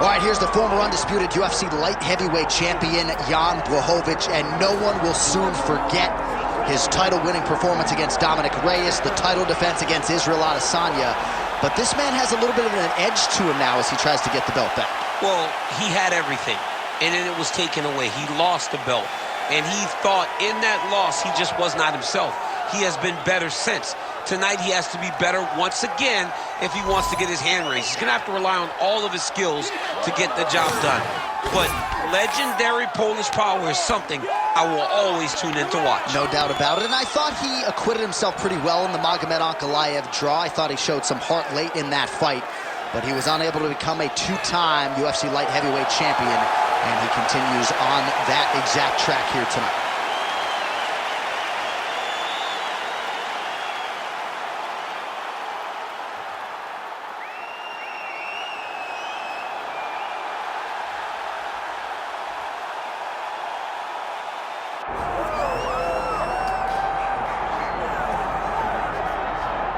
All right, here's the former undisputed UFC light heavyweight champion, Jan Blachowicz, and no one will soon forget his title-winning performance against Dominic Reyes, the title defense against Israel Adesanya. But this man has a little bit of an edge to him now as he tries to get the belt back. Well, he had everything, and then it was taken away. He lost the belt, and he thought in that loss he just was not himself. He has been better since. Tonight he has to be better once again if he wants to get his hand raised. He's going to have to rely on all of his skills to get the job done. But legendary Polish power is something I will always tune in to watch. No doubt about it, and I thought he acquitted himself pretty well in the Magomed-Ankalaev draw. I thought he showed some heart late in that fight, but he was unable to become a two-time UFC light heavyweight champion, and he continues on that exact track here tonight.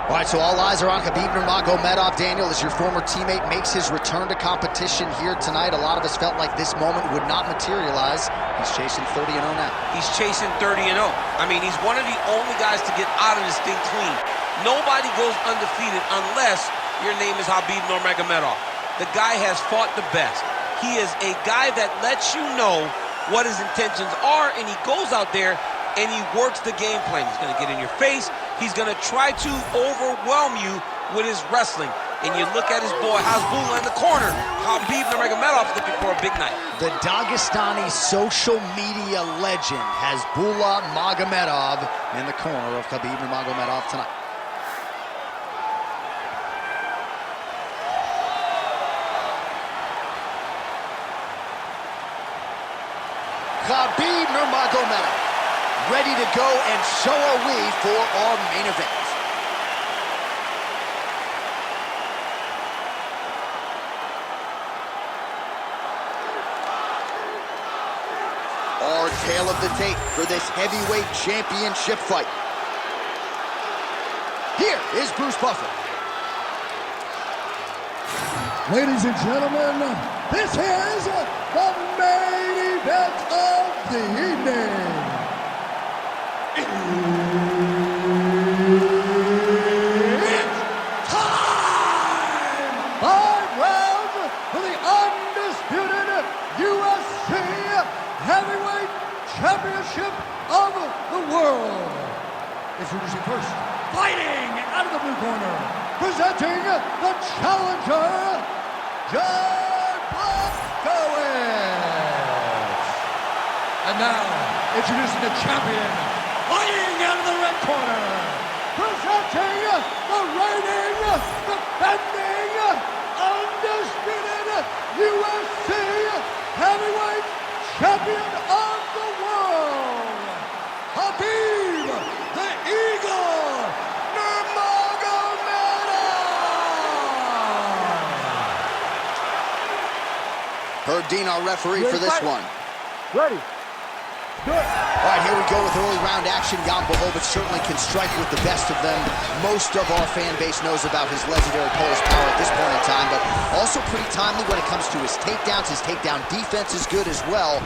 All right, so all eyes are on Khabib Nurmagomedov. Daniel, as your former teammate makes his return to competition here tonight, a lot of us felt like this moment would not materialize. He's chasing 30-0 now. He's chasing 30-0. I mean, he's one of the only guys to get out of this thing clean. Nobody goes undefeated unless your name is Khabib Nurmagomedov. The guy has fought the best. He is a guy that lets you know what his intentions are, and he goes out there and he works the game plan. He's going to get in your face. He's going to try to overwhelm you with his wrestling. And you look at his boy, Hasbulla in the corner. Khabib Nurmagomedov is looking for a big night. The Dagestani social media legend, Hasbulla Magomedov, in the corner of Khabib Nurmagomedov tonight. Khabib Nurmagomedov, ready to go, and so are we for our main event. Our tale of the tape for this heavyweight championship fight. Here is Bruce Buffer. Ladies and gentlemen, this is the main event of the evening. It's time! 5 rounds for the undisputed UFC Heavyweight Championship of the world. Introducing first, fighting out of the blue corner, presenting the challenger, John Blachowicz. And now, introducing the champion, fighting out of the red corner, presenting the reigning, defending, undisputed UFC Heavyweight Champion of the world, Khabib the Eagle Nurmagomedov. Herb Dean, our referee for this one. Ready. All right, here we go with early round action. Jan Blachowicz certainly can strike with the best of them. Most of our fan base knows about his legendary Polish power at this point in time, but also pretty timely when it comes to his takedowns. His takedown defense is good as well.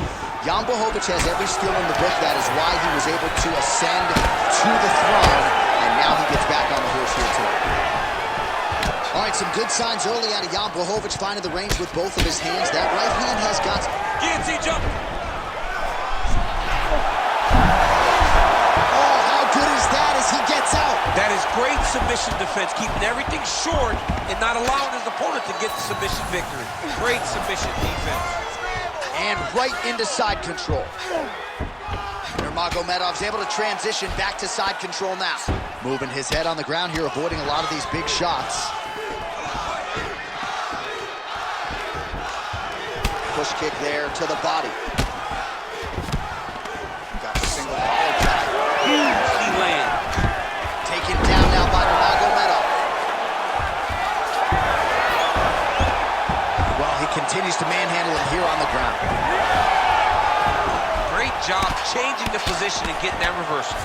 Jan Blachowicz has every skill in the book. That is why he was able to ascend to the throne, and now he gets back on the horse here tonight. All right, some good signs early out of Jan Blachowicz, finding the range with both of his hands. That right hand has got... Guillotine jump. He gets out. That is great submission defense, keeping everything short and not allowing his opponent to get the submission victory. Great submission defense. And right into side control. Nurmagomedov's able to transition back to side control now. Moving his head on the ground here, avoiding a lot of these big shots. Push kick there to the body. Got the single collar tie. Huge key land. Taken down now by Nurmagomedov. Well, he continues to manhandle him here on the ground. Great job changing the position and getting that reversal.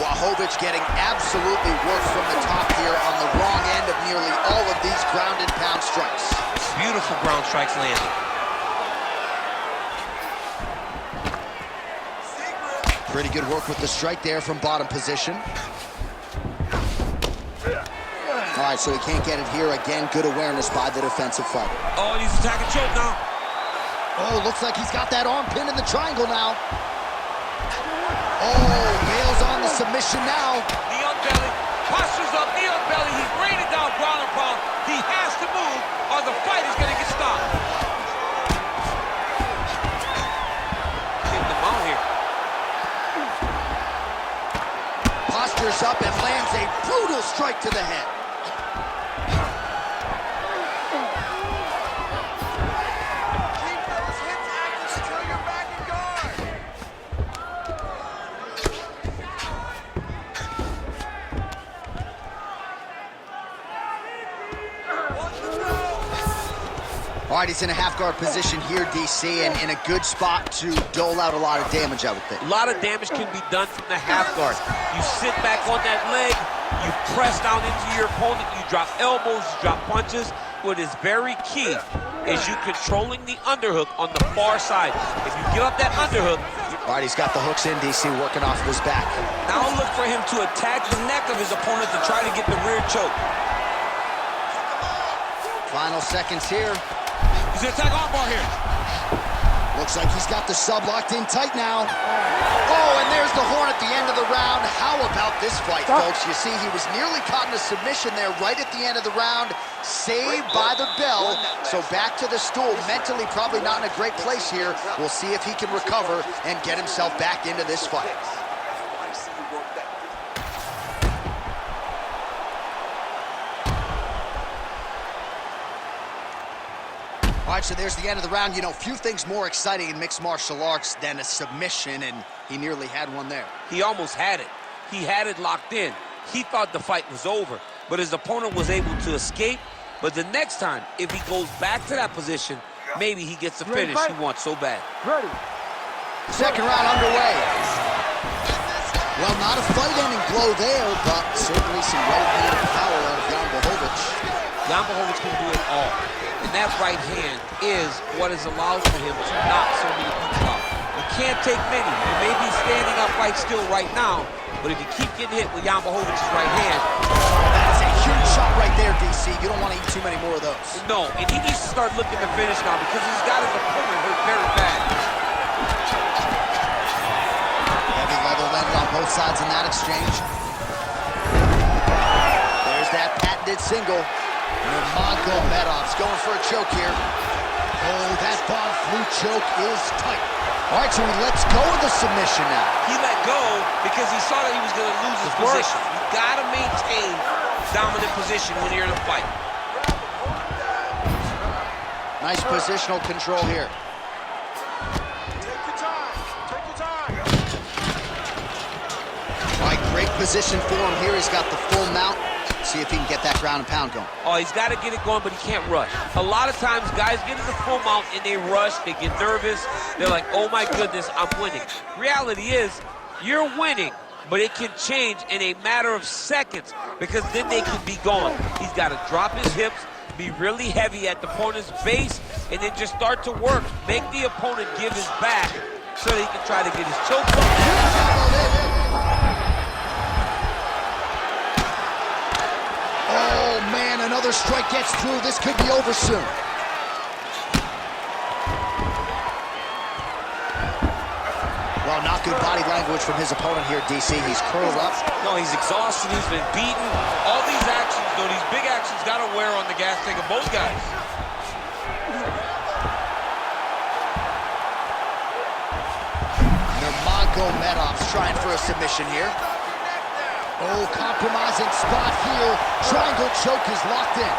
Blachowicz getting absolutely worked from the top here on the wrong end of nearly all of these ground and pound strikes. Beautiful ground strikes landed. Pretty good work with the strike there from bottom position. All right, so he can't get it here. Again, good awareness by the defensive fighter. Oh, he's attacking choke now. Oh, looks like he's got that arm pin in the triangle now. Oh, nails on the submission now. Knee on belly, postures up, knee on belly. He's raining down ground and pound. He has to move or the fight is going to get stopped. Get them out here. Postures up and lands a brutal strike to the head. All right, he's in a half-guard position here, DC, and in a good spot to dole out a lot of damage, I would think. A lot of damage can be done from the half guard. You sit back on that leg, you press down into your opponent, you drop elbows, you drop punches. What is very key is you controlling the underhook on the far side. If you get up that underhook... All right, he's got the hooks in, DC, working off of his back. Now look for him to attack the neck of his opponent to try to get the rear choke. Final seconds here. He's gonna attack armbar here. Looks like he's got the sub locked in tight now. Oh, and there's the horn at the end of the round. How about this fight, folks? You see, he was nearly caught in a submission there right at the end of the round. Saved by the bell. So back to the stool. Mentally probably not in a great place here. We'll see if he can recover and get himself back into this fight. All right, so there's the end of the round. You know, few things more exciting in mixed martial arts than a submission, and he nearly had one there. He almost had it. He had it locked in. He thought the fight was over, but his opponent was able to escape. But the next time, if he goes back to that position, maybe he gets the finish he wants so bad. Ready. Second round underway. Well, not a fight-ending blow there, but certainly some right-handed power out of Jan Blachowicz. Jan Blachowicz can do it all. And that right hand is what has allowed for him to knock so many people out. You can't take many. You may be standing upright still right now, but if you keep getting hit with Jan Blachowicz's right hand... That is a huge shot right there, DC. You don't want to eat too many more of those. No, and he needs to start looking to finish now because he's got his opponent hurt very bad. Heavy level landed on both sides in that exchange. There's that patented single. Nurmagomedov's going for a choke here. Oh, that Von Flue choke is tight. All right, so he lets go of the submission now. He let go because he saw that he was going to lose his position. You got to maintain dominant position when you're in a fight. Nice positional control here. Take your time. Take your time. All right, great position for him here. He's got the full mount. See if he can get that ground and pound going. Oh, he's got to get it going, but he can't rush. A lot of times, guys get in the full mount and they rush, they get nervous. They're like, oh my goodness, I'm winning. Reality is, you're winning, but it can change in a matter of seconds because then they can be gone. He's got to drop his hips, be really heavy at the opponent's base, and then just start to work. Make the opponent give his back so that he can try to get his choke on. Oh, man, another strike gets through. This could be over soon. Well, not good body language from his opponent here, DC. He's curled up. No, he's exhausted. He's been beaten. All these actions, though, these big actions got to wear on the gas tank of both guys. Nurmagomedov's trying for a submission here. Oh, compromising spot here. Triangle choke is locked in.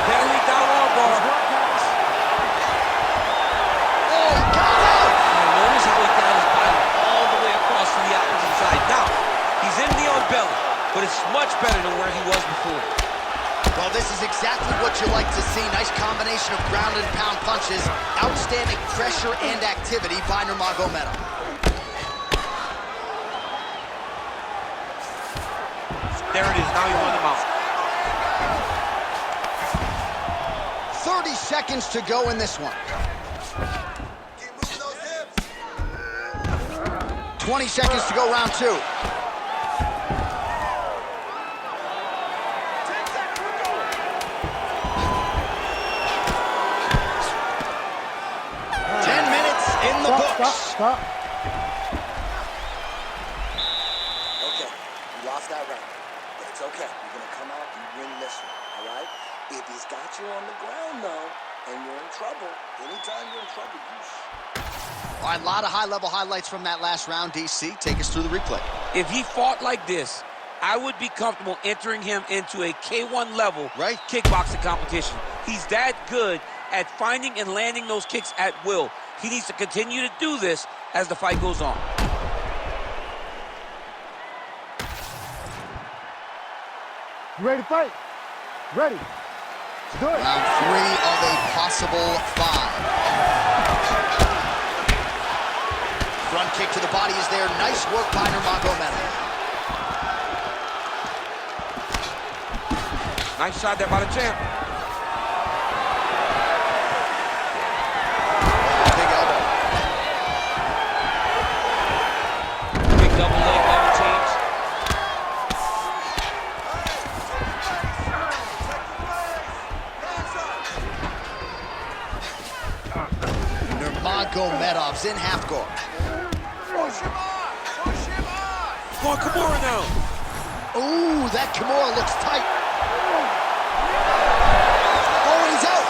Belly down armbar. Oh, got him! And notice how he got his body all the way across to the opposite side. Now, he's in the on belly, but it's much better than where he was before. Well, this is exactly what you like to see. Nice combination of ground and pound punches. Outstanding pressure and activity by Nurmagomedov. There it is. Now he won the mount. 30 seconds to go in this one. 20 seconds to go, round 2. 10 minutes in the books. Stop. Okay, you lost that round, but it's okay. You're gonna come out and win this one, all right? If he's got you on the ground, though, and you're in trouble, anytime you're in trouble, All right, a lot of high-level highlights from that last round, DC. Take us through the replay. If he fought like this, I would be comfortable entering him into a K1 level kickboxing competition. He's that good at finding and landing those kicks at will. He needs to continue to do this as the fight goes on. You ready to fight? Ready. Let's do it. Round 3 of a possible 5. Front kick to the body is there. Nice work by Nurmagomedov. Nice shot there by the champ. Big elbow. Big double leg level change. Nurmagomedov's in half guard. Come on, Kimura now. Ooh, that Kimura looks tight. Oh, and he's out.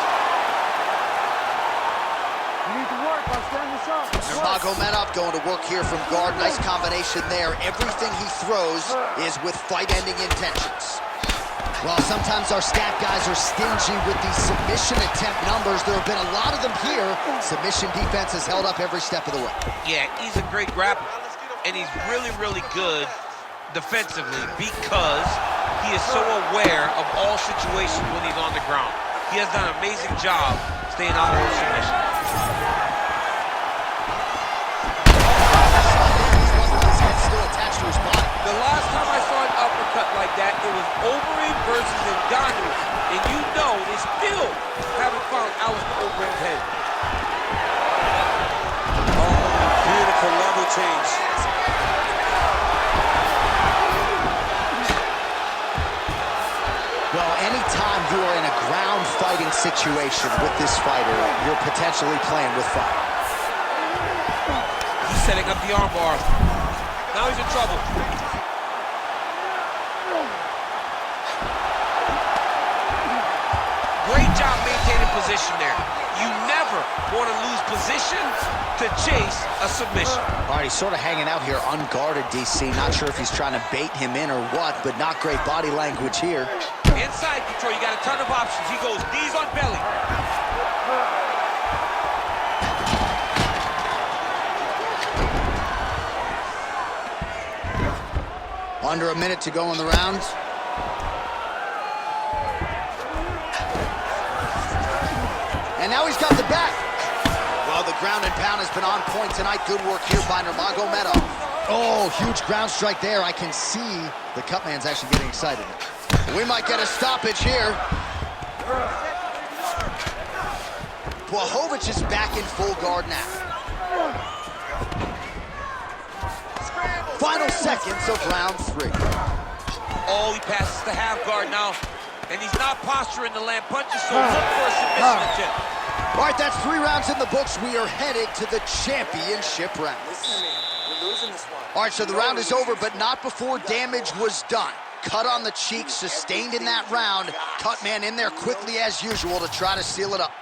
You need to work by standing this up. Nurmagomedov going to work here from guard. Nice combination there. Everything he throws is with fight-ending intentions. Well, sometimes our stat guys are stingy with these submission attempt numbers. There have been a lot of them here. Submission defense has held up every step of the way. Yeah, he's a great grappler, and he's really, really good defensively because he is so aware of all situations when he's on the ground. He has done an amazing job staying out of those submissions. Still attached to his body. The last time I saw an uppercut like that, it was Overeem versus Ngannou, and you know they still haven't found Alistair Overeem's head. Oh, beautiful level change. Well, anytime you are in a ground fighting situation with this fighter, you're potentially playing with fire. He's setting up the armbar. Now he's in trouble. Great job maintaining position there. You never want to lose position to chase a submission. All right, he's sort of hanging out here unguarded, DC. Not sure if he's trying to bait him in or what, but not great body language here. Inside control, you got a ton of options. He goes knees on belly. Under a minute to go in the round. And now he's got the back. Well, the ground and pound has been on point tonight. Good work here by Nurmagomedov. Oh, huge ground strike there. I can see the cut man's actually getting excited. We might get a stoppage here. Blachowicz is back in full guard now. Final seconds of round 3. Oh, he passes the half guard now. And he's not posturing to land punches, so look for a submission attempt. All right, that's 3 rounds in the books. We are headed to the championship round. listen to me. We're losing this one. All right, so the round is over, but not before damage was done. Cut on the cheek, sustained in that round. Cut man in there quickly as usual to try to seal it up.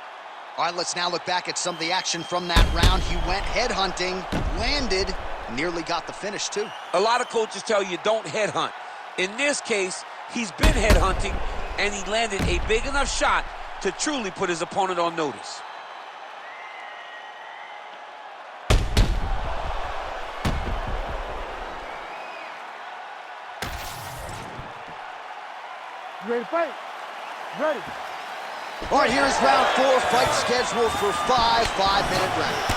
All right, let's now look back at some of the action from that round. He went headhunting, landed, nearly got the finish too. A lot of coaches tell you don't headhunt. In this case, he's been headhunting, and he landed a big enough shot to truly put his opponent on notice. You ready to fight? Ready. All right, here's round 4, fight scheduled for 5 5-minute rounds.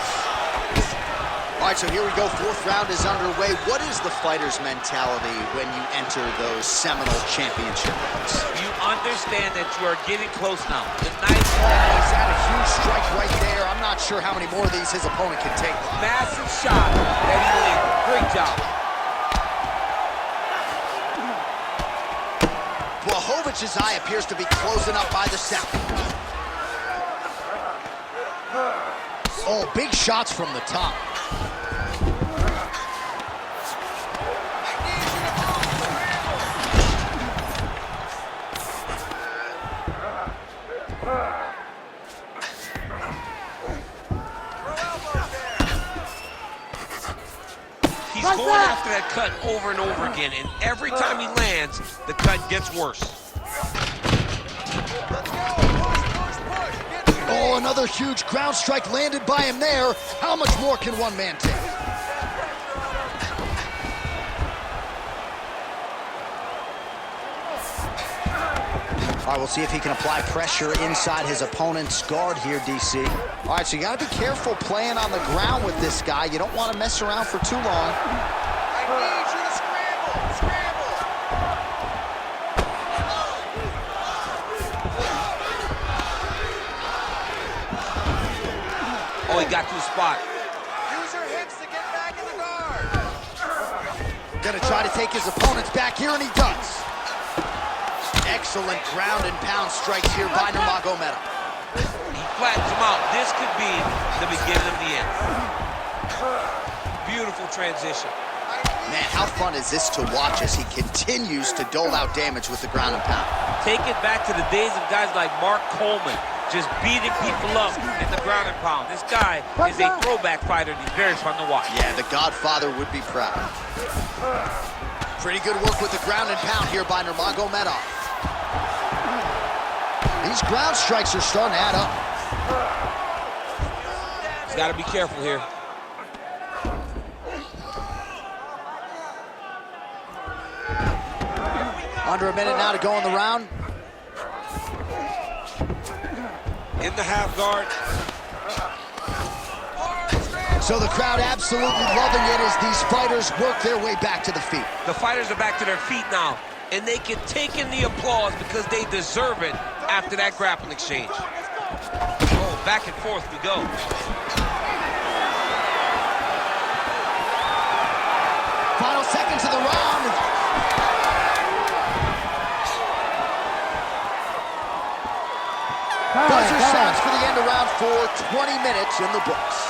All right, so here we go. Fourth round is underway. What is the fighter's mentality when you enter those seminal championship bouts? You understand that you are getting close now. The nice He's had a huge strike right there. I'm not sure how many more of these his opponent can take. massive shot that he landed. Great job. Blachowicz's eye appears to be closing up by the second. Oh, big shots from the top. He's going after that cut over and over again, and every time he lands, the cut gets worse. Oh, another huge ground strike landed by him there. How much more can one man take? All right, we'll see if he can apply pressure inside his opponent's guard here, DC. All right, so you got to be careful playing on the ground with this guy. You don't want to mess around for too long. I need you to scramble, scramble. Oh, he got to the spot. Use your hips to get back in the guard. Gonna try to take his opponents back here, and he does. Excellent ground and pound strikes here by Nurmagomedov. He flattens him out. This could be the beginning of the end. Beautiful transition. Man, how fun is this to watch as he continues to dole out damage with the ground and pound? Take it back to the days of guys like Mark Coleman, just beating people up in the ground and pound. This guy is a throwback fighter, and he's very fun to watch. Yeah, the Godfather would be proud. Pretty good work with the ground and pound here by Nurmagomedov. These ground strikes are starting to add up. He's got to be careful here. Under a minute now to go in the round. In the half guard. So the crowd absolutely loving it as these fighters work their way back to the feet. The fighters are back to their feet now, and they can take in the applause because they deserve it after that grappling exchange. Oh, back and forth we go. Final seconds of the round. Buzzer sounds for the end of round 4, 20 minutes in the books.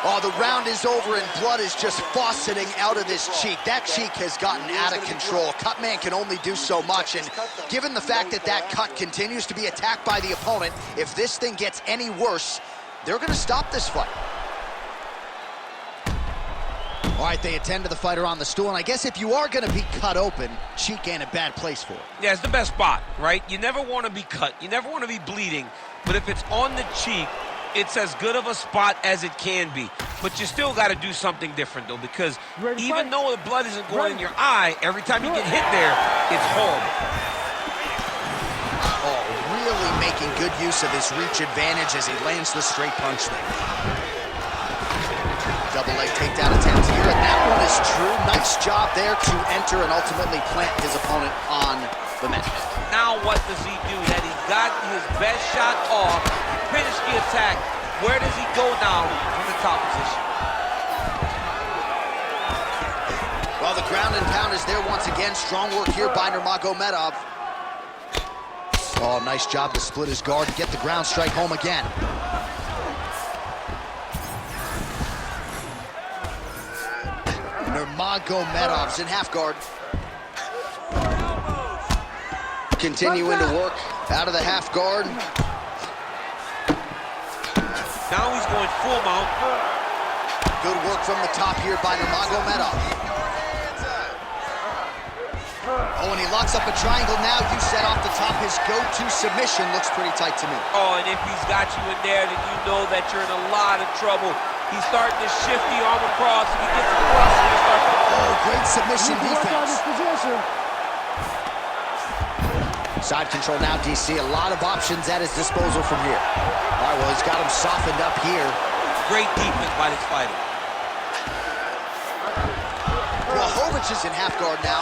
Oh, the round is over and blood is just fauceting out of this cheek. That cheek has gotten out of control. Cutman can only do so much, and given the fact that that cut continues to be attacked by the opponent, if this thing gets any worse, they're going to stop this fight. All right, they attend to the fighter on the stool, and I guess if you are going to be cut open, cheek ain't a bad place for it. Yeah, it's the best spot, right? You never want to be cut. You never want to be bleeding, but if it's on the cheek, it's as good of a spot as it can be. But you still got to do something different, though, because even though the blood isn't going in your eye, every time you get hit there, it's horrible. Oh, really making good use of his reach advantage as he lands the straight punch there. Double leg takedown attempt here, and that one is true. Nice job there to enter and ultimately plant his opponent on the mat. Now what does he do? That he's got his best shot off, finish the attack. Where does he go now from the top position? Well, the ground and pound is there once again. Strong work here by Nurmagomedov. Oh, nice job to split his guard and get the ground strike home again. Nurmagomedov's in half guard. Continuing to work out of the half guard. Now he's going full mount. Good work from the top here by Nurmagomedov. Oh, and he locks up a triangle now. You said off the top his go-to submission looks pretty tight to me. Oh, and if he's got you in there, then you know that you're in a lot of trouble. He's starting to shift the arm across. If he gets across, he'll start to... Oh, great submission defense. Side control now, DC. A lot of options at his disposal from here. All right, well, he's got him softened up here. Great defense by this fighter. punches in half guard now.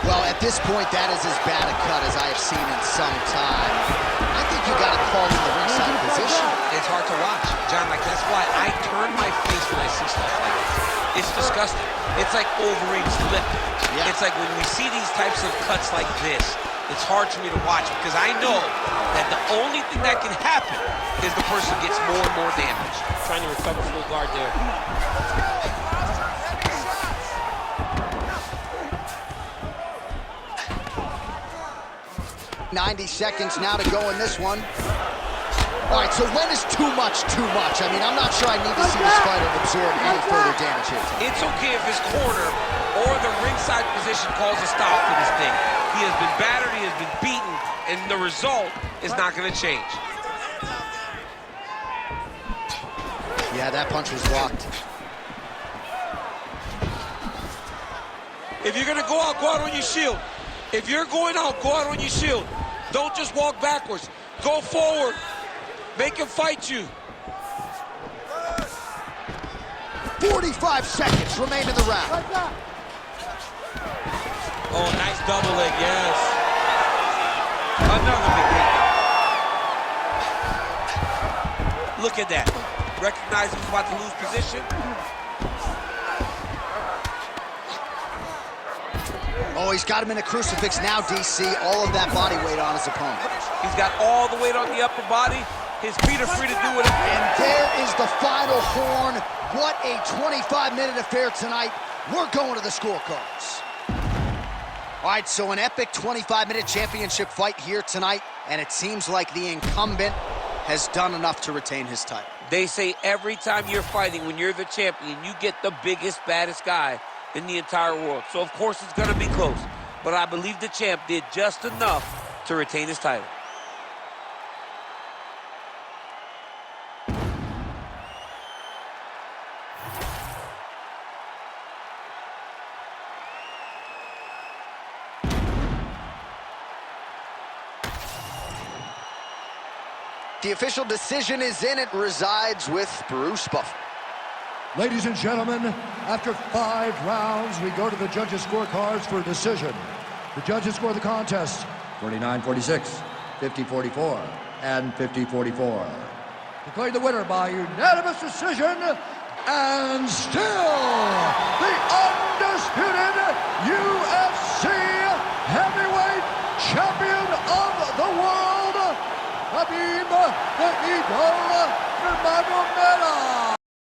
Well, at this point, that is as bad a cut as I have seen in some time. I think you got to call in the ringside position. It's hard to watch, John. Like, that's why I turn my face when I see stuff like this. It's disgusting. It's like Wolverine's lip. Yeah. It's like when we see these types of cuts like this, it's hard for me to watch because I know that the only thing that can happen is the person gets more and more damaged. Trying to recover full guard there. 90 seconds now to go in this one. All right, so when is too much too much? I mean, I'm not sure I need to see this fighter absorb any further damage here. It's okay if his corner or the ringside position calls a stop for this thing. He has been battered, he has been beaten, and the result is not going to change. Yeah, that punch was blocked. If you're going to go out on your shield. If you're going out, go out on your shield. Don't just walk backwards. Go forward. Make him fight you. 45 seconds remain in the round. Oh, nice double leg, yes. Another big takedown. Look at that. Recognize he's about to lose position. Oh, he's got him in a crucifix now, DC. All of that body weight on his opponent. He's got all the weight on the upper body. His feet are free to do whatever. And there is the final horn. What a 25-minute affair tonight. We're going to the scorecards. All right, so an epic 25-minute championship fight here tonight, and it seems like the incumbent has done enough to retain his title. They say every time you're fighting, when you're the champion, you get the biggest, baddest guy in the entire world. So, of course, it's going to be close. But I believe the champ did just enough to retain his title. The official decision is in. It resides with Bruce Buffer. Ladies and gentlemen, after 5 rounds, we go to the judges' scorecards for a decision. The judges score the contest 49-46, 50-44, and 50-44. Declared the winner by unanimous decision, and still the undisputed UFC heavyweight champion of the world, Khabib the Eagle